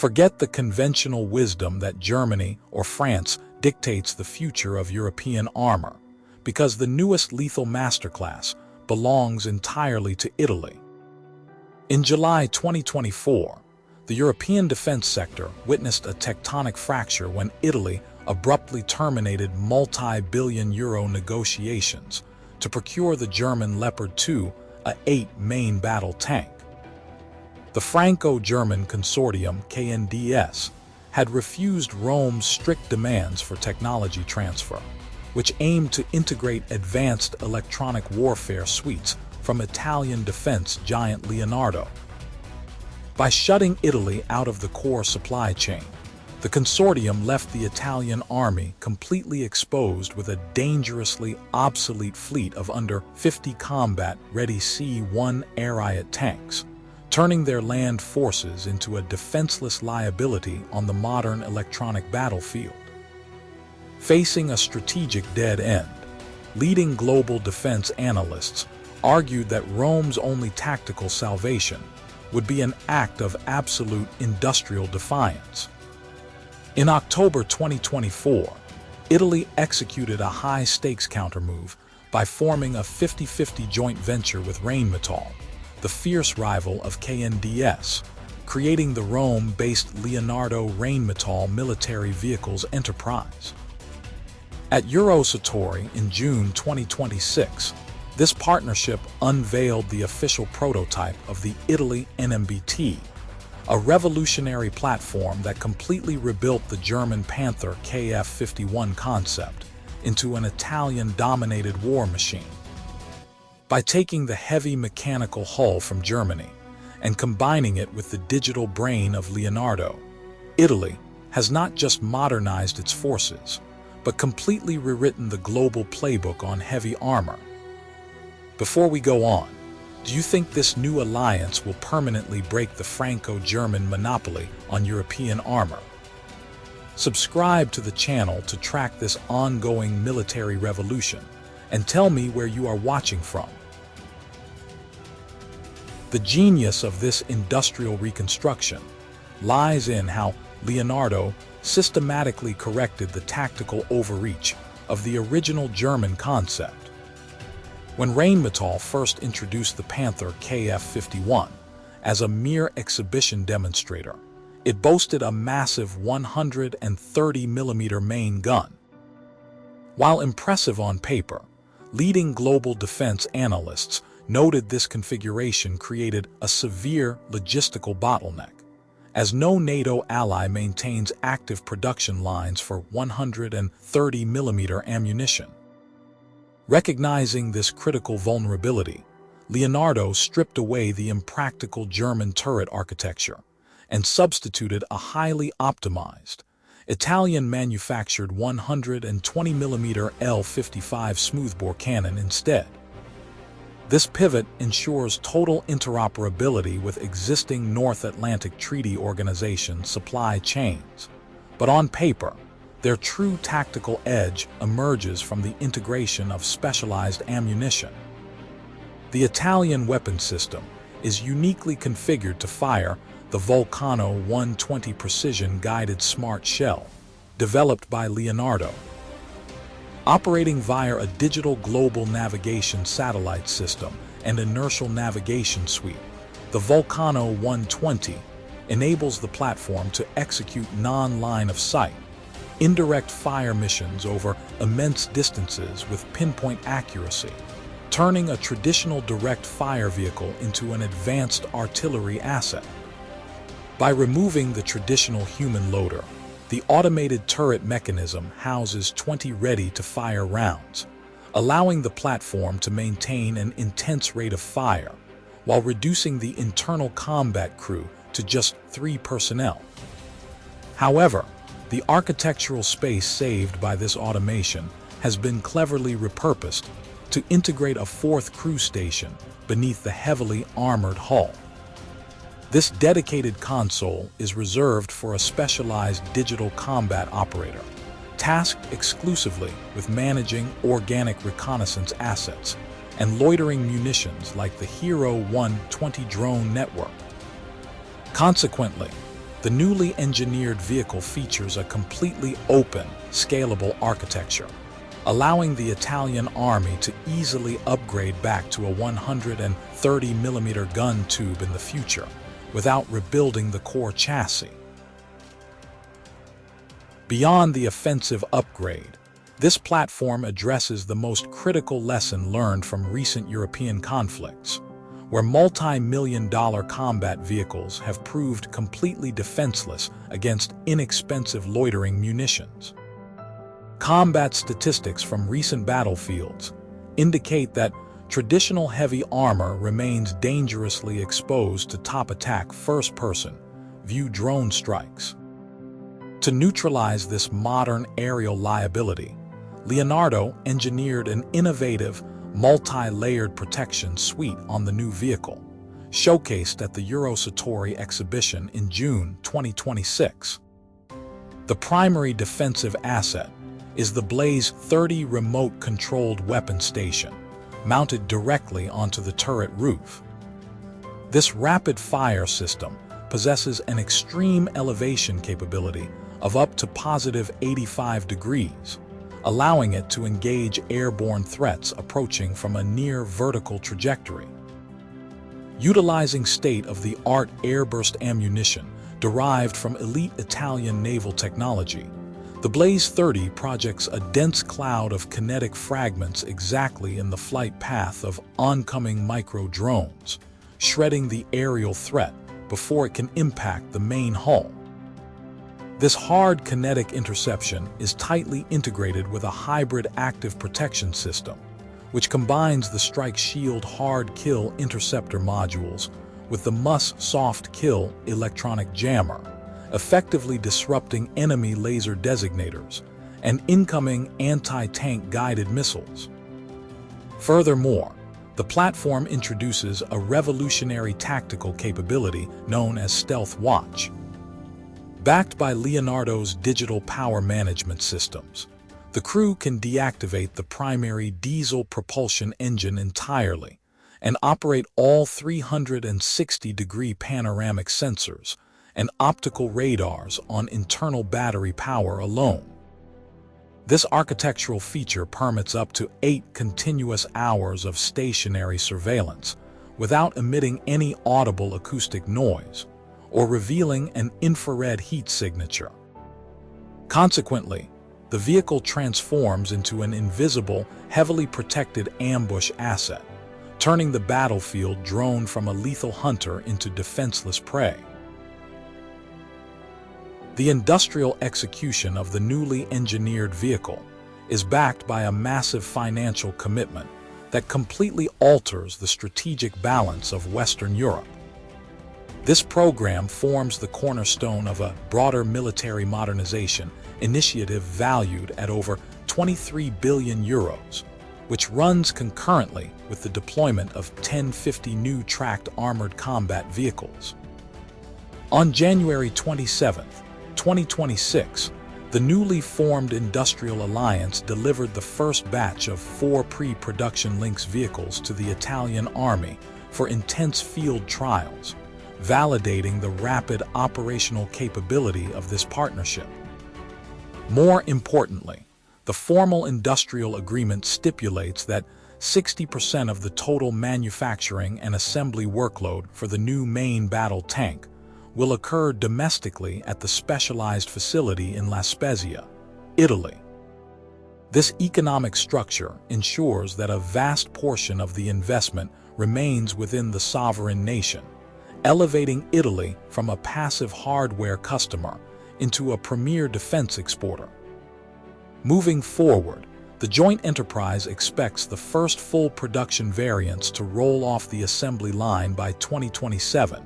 Forget the conventional wisdom that Germany or France dictates the future of European armor, because the newest lethal masterclass belongs entirely to Italy. In July 2024, the European defense sector witnessed a tectonic fracture when Italy abruptly terminated multi-billion euro negotiations to procure the German Leopard 2, a 8-main battle tank. The Franco-German consortium KNDS had refused Rome's strict demands for technology transfer, which aimed to integrate advanced electronic warfare suites from Italian defense giant Leonardo. By shutting Italy out of the core supply chain, the consortium left the Italian army completely exposed with a dangerously obsolete fleet of under 50 combat-ready C-1 air riot tanks, turning their land forces into a defenseless liability on the modern electronic battlefield. Facing a strategic dead end, leading global defense analysts argued that Rome's only tactical salvation would be an act of absolute industrial defiance. In October 2024, Italy executed a high-stakes countermove by forming a 50-50 joint venture with Rheinmetall, the fierce rival of KNDS, creating the Rome-based Leonardo Rheinmetall military vehicles enterprise. At Eurosatory in June 2026, this partnership unveiled the official prototype of the Italy NMBT, a revolutionary platform that completely rebuilt the German Panther KF51 concept into an Italian-dominated war machine. By taking the heavy mechanical hull from Germany and combining it with the digital brain of Leonardo, Italy has not just modernized its forces, but completely rewritten the global playbook on heavy armor. Before we go on, do you think this new alliance will permanently break the Franco-German monopoly on European armor? Subscribe to the channel to track this ongoing military revolution, and tell me where you are watching from. The genius of this industrial reconstruction lies in how Leonardo systematically corrected the tactical overreach of the original German concept. When Rheinmetall first introduced the Panther KF51 as a mere exhibition demonstrator, it boasted a massive 130mm main gun. While impressive on paper, leading global defense analysts noted this configuration created a severe logistical bottleneck, as no NATO ally maintains active production lines for 130mm ammunition. Recognizing this critical vulnerability, Leonardo stripped away the impractical German turret architecture and substituted a highly optimized, Italian-manufactured 120mm L55 smoothbore cannon instead. This pivot ensures total interoperability with existing North Atlantic Treaty Organization supply chains, but on paper, their true tactical edge emerges from the integration of specialized ammunition. The Italian weapon system is uniquely configured to fire the Vulcano 120 precision-guided smart shell, developed by Leonardo. Operating via a digital global navigation satellite system and inertial navigation suite, the Vulcano 120 enables the platform to execute non-line of sight, indirect fire missions over immense distances with pinpoint accuracy, turning a traditional direct fire vehicle into an advanced artillery asset. By removing the traditional human loader, the automated turret mechanism houses 20 ready-to-fire rounds, allowing the platform to maintain an intense rate of fire while reducing the internal combat crew to just 3 personnel. However, the architectural space saved by this automation has been cleverly repurposed to integrate a 4th crew station beneath the heavily armored hull. This dedicated console is reserved for a specialized digital combat operator, tasked exclusively with managing organic reconnaissance assets and loitering munitions like the Hero 120 drone network. Consequently, The newly engineered vehicle features a completely open, scalable architecture, allowing the Italian Army to easily upgrade back to a 130mm gun tube in the future without rebuilding the core chassis. Beyond the offensive upgrade, this platform addresses the most critical lesson learned from recent European conflicts, where multi-million-dollar combat vehicles have proved completely defenseless against inexpensive loitering munitions. Combat statistics from recent battlefields indicate that traditional heavy armor remains dangerously exposed to top-attack first-person view drone strikes. To neutralize this modern aerial liability, Leonardo engineered an innovative, multi-layered protection suite on the new vehicle, showcased at the Eurosatory exhibition in June 2026. The primary defensive asset is the Blaze 30 remote-controlled weapon station, mounted directly onto the turret roof. This rapid-fire system possesses an extreme elevation capability of up to positive 85 degrees, allowing it to engage airborne threats approaching from a near vertical trajectory. Utilizing state-of-the-art airburst ammunition derived from elite Italian naval technology, the Blaze 30 projects a dense cloud of kinetic fragments exactly in the flight path of oncoming micro-drones, shredding the aerial threat before it can impact the main hull. This hard kinetic interception is tightly integrated with a hybrid active protection system, which combines the Strike Shield Hard Kill interceptor modules with the MUS Soft Kill electronic jammer, effectively disrupting enemy laser designators and incoming anti-tank guided missiles. Furthermore, the platform introduces a revolutionary tactical capability known as Stealth Watch. Backed by Leonardo's digital power management systems, the crew can deactivate the primary diesel propulsion engine entirely and operate all 360-degree panoramic sensors and optical radars on internal battery power alone. This architectural feature permits up to 8 continuous hours of stationary surveillance without emitting any audible acoustic noise or revealing an infrared heat signature. Consequently, the vehicle transforms into an invisible, heavily protected ambush asset, turning the battlefield drone from a lethal hunter into defenseless prey. The industrial execution of the newly engineered vehicle is backed by a massive financial commitment that completely alters the strategic balance of Western Europe. This program forms the cornerstone of a broader military modernization initiative valued at over 23 billion euros, which runs concurrently with the deployment of 1050 new tracked armored combat vehicles. On January 27, 2026, the newly formed Industrial Alliance delivered the first batch of 4 pre-production Lynx vehicles to the Italian Army for intense field trials, validating the rapid operational capability of this partnership. More importantly, the formal industrial agreement stipulates that 60% of the total manufacturing and assembly workload for the new main battle tank will occur domestically at the specialized facility in La Spezia, Italy. This economic structure ensures that a vast portion of the investment remains within the sovereign nation, elevating Italy from a passive hardware customer into a premier defense exporter. Moving forward, the joint enterprise expects the first full production variants to roll off the assembly line by 2027,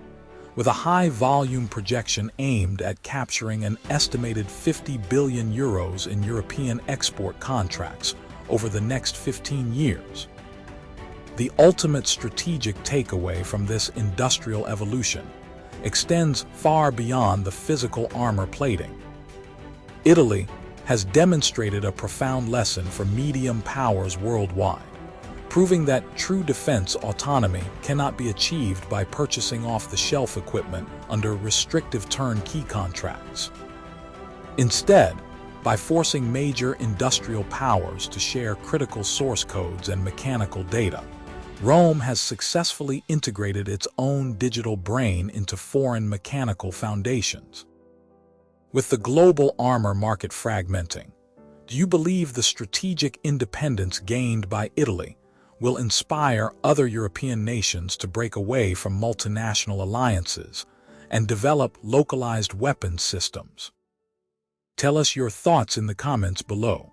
with a high-volume projection aimed at capturing an estimated 50 billion euros in European export contracts over the next 15 years. The ultimate strategic takeaway from this industrial evolution extends far beyond the physical armor plating. Italy has demonstrated a profound lesson for medium powers worldwide, proving that true defense autonomy cannot be achieved by purchasing off-the-shelf equipment under restrictive turnkey contracts. Instead, by forcing major industrial powers to share critical source codes and mechanical data, Rome has successfully integrated its own digital brain into foreign mechanical foundations. With the global armor market fragmenting, do you believe the strategic independence gained by Italy will inspire other European nations to break away from multinational alliances and develop localized weapons systems? Tell us your thoughts in the comments below.